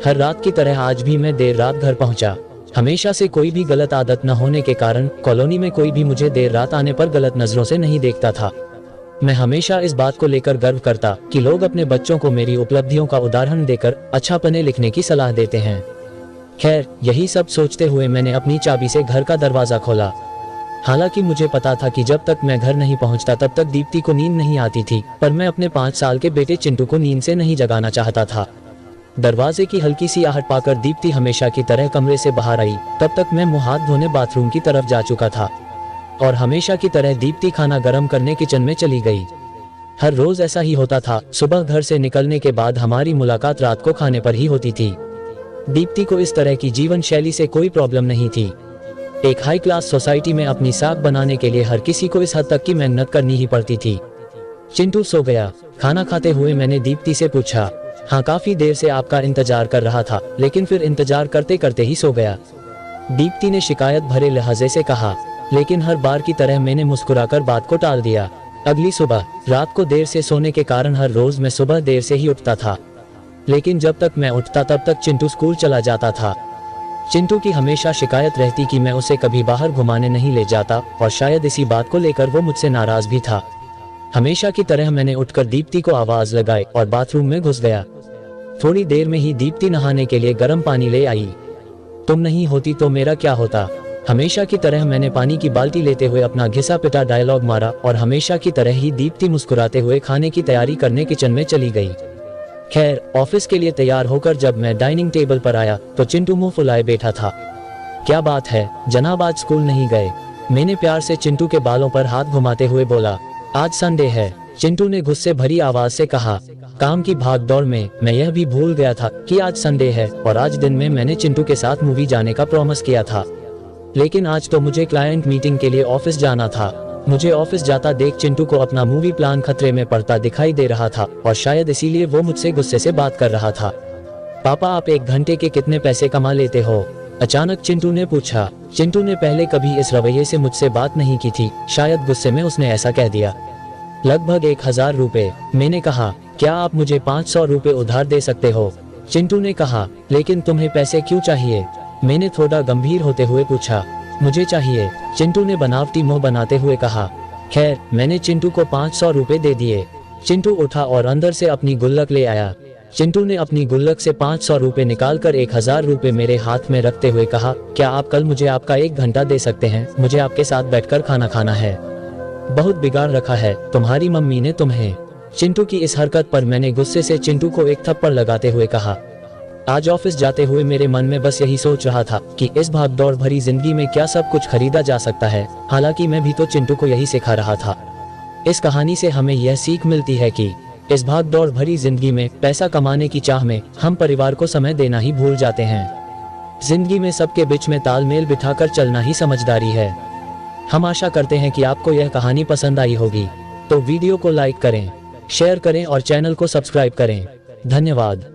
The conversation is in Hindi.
हर रात की तरह आज भी मैं देर रात घर पहुंचा। हमेशा से कोई भी गलत आदत न होने के कारण कॉलोनी में कोई भी मुझे देर रात आने पर गलत नजरों से नहीं देखता था। मैं हमेशा इस बात को लेकर गर्व करता कि लोग अपने बच्चों को मेरी उपलब्धियों का उदाहरण देकर अच्छा पढ़ने लिखने की सलाह देते हैं। खैर, यही सब सोचते हुए मैंने अपनी चाबी से घर का दरवाजा खोला। हालांकि मुझे पता था कि जब तक मैं घर नहीं पहुंचता तब तक दीप्ति को नींद नहीं आती थी, पर मैं अपने 5 साल के बेटे चिंटू को नींद से नहीं जगाना चाहता था। दरवाजे की हल्की सी आहट पाकर दीप्ति हमेशा की तरह कमरे से बाहर आई। तब तक मैं मुंह हाथ धोने बाथरूम की तरफ जा चुका था और हमेशा की तरह दीप्ति खाना गर्म करने किचन में चली गई। हर रोज ऐसा ही होता था। सुबह घर से निकलने के बाद हमारी मुलाकात रात को खाने पर ही होती थी। दीप्ति को इस तरह की जीवन शैली से कोई प्रॉब्लम नहीं थी। एक हाई क्लास सोसाइटी में अपनी साख बनाने के लिए हर किसी को इस हद तक की मेहनत करनी ही पड़ती थी। चिंटू सो गया। खाना खाते हुए मैंने दीप्ति से पूछा, हाँ, काफी देर से आपका इंतजार कर रहा था, लेकिन फिर इंतजार करते करते ही सो गया। दीप्ति ने शिकायत भरे लहजे से कहा, लेकिन हर बार की तरह मैंने मुस्कुराकर बात को टाल दिया। अगली सुबह रात को देर से सोने के कारण हर रोज मैं सुबह देर से ही उठता था, लेकिन जब तक मैं उठता तब तक चिंटू स्कूल चला जाता था। चिंटू की हमेशा शिकायत रहती कि मैं उसे कभी बाहर घुमाने नहीं ले जाता और शायद इसी बात को लेकर वो मुझसे नाराज भी था। हमेशा की तरह मैंने उठकर दीप्ति को आवाज लगाई और बाथरूम में घुस गया। थोड़ी देर में ही दीप्ति नहाने के लिए गर्म पानी ले आई। तुम नहीं होती तो मेरा क्या होता। हमेशा की तरह मैंने पानी की बाल्टी लेते हुए अपना घिसा पिटा डायलॉग मारा और हमेशा की तरह ही दीप्ति मुस्कुराते हुए खाने की तैयारी करने किचन में चली गई। खैर, ऑफिस के लिए तैयार होकर जब मैं डाइनिंग टेबल पर आया तो चिंटू मुंह फुलाए बैठा था। क्या बात है जनाब, आज स्कूल नहीं गए? मैंने प्यार से चिंटू के बालों पर हाथ घुमाते हुए बोला। आज संडे है, चिंटू ने गुस्से भरी आवाज से कहा। काम की भागदौड़ में मैं यह भी भूल गया था कि आज संडे है और आज दिन में मैंने चिंटू के साथ मूवी जाने का प्रॉमिस किया था, लेकिन आज तो मुझे क्लाइंट मीटिंग के लिए ऑफिस जाना था। मुझे ऑफिस जाता देख चिंटू को अपना मूवी प्लान खतरे में पड़ता दिखाई दे रहा था और शायद इसीलिए वो मुझसे गुस्से से बात कर रहा था। पापा, आप 1 घंटे के कितने पैसे कमा लेते हो? अचानक चिंटू ने पूछा। चिंटू ने पहले कभी इस रवैये से मुझसे बात नहीं की थी, शायद गुस्से में उसने ऐसा कह दिया। लगभग 1000 रुपए। मैंने कहा, क्या आप मुझे 500 रुपए उधार दे सकते हो? चिंटू ने कहा, लेकिन तुम्हें पैसे क्यों चाहिए? मैंने थोड़ा गंभीर होते हुए पूछा। मुझे चाहिए, चिंटू ने बनावटी मुंह बनाते हुए कहा। खैर, मैंने चिंटू को 500 रुपए दे दिए। चिंटू उठा और अंदर से अपनी गुल्लक ले आया। चिंटू ने अपनी गुल्लक से 500 रुपए निकालकर 1000 रुपए मेरे हाथ में रखते हुए कहा, क्या आप कल मुझे आपका 1 घंटा दे सकते हैं? मुझे आपके साथ बैठकर खाना खाना है। बहुत बिगाड़ रखा है तुम्हारी मम्मी ने तुम्हें। चिंटू की इस हरकत पर मैंने गुस्से से चिंटू को एक थप्पड़ लगाते हुए कहा। आज ऑफिस जाते हुए मेरे मन में बस यही सोच रहा था कि इस भागदौड़ भरी जिंदगी में क्या सब कुछ खरीदा जा सकता है। हालांकि मैं भी तो चिंटू को यही सिखा रहा था। इस कहानी से हमें यह सीख मिलती है कि इस भागदौड़ भरी जिंदगी में पैसा कमाने की चाह में हम परिवार को समय देना ही भूल जाते हैं। जिंदगी में सबके बीच में तालमेल बिठाकर चलना ही समझदारी है। हम आशा करते हैं कि आपको यह कहानी पसंद आई होगी, तो वीडियो को लाइक करें, शेयर करें और चैनल को सब्सक्राइब करें। धन्यवाद।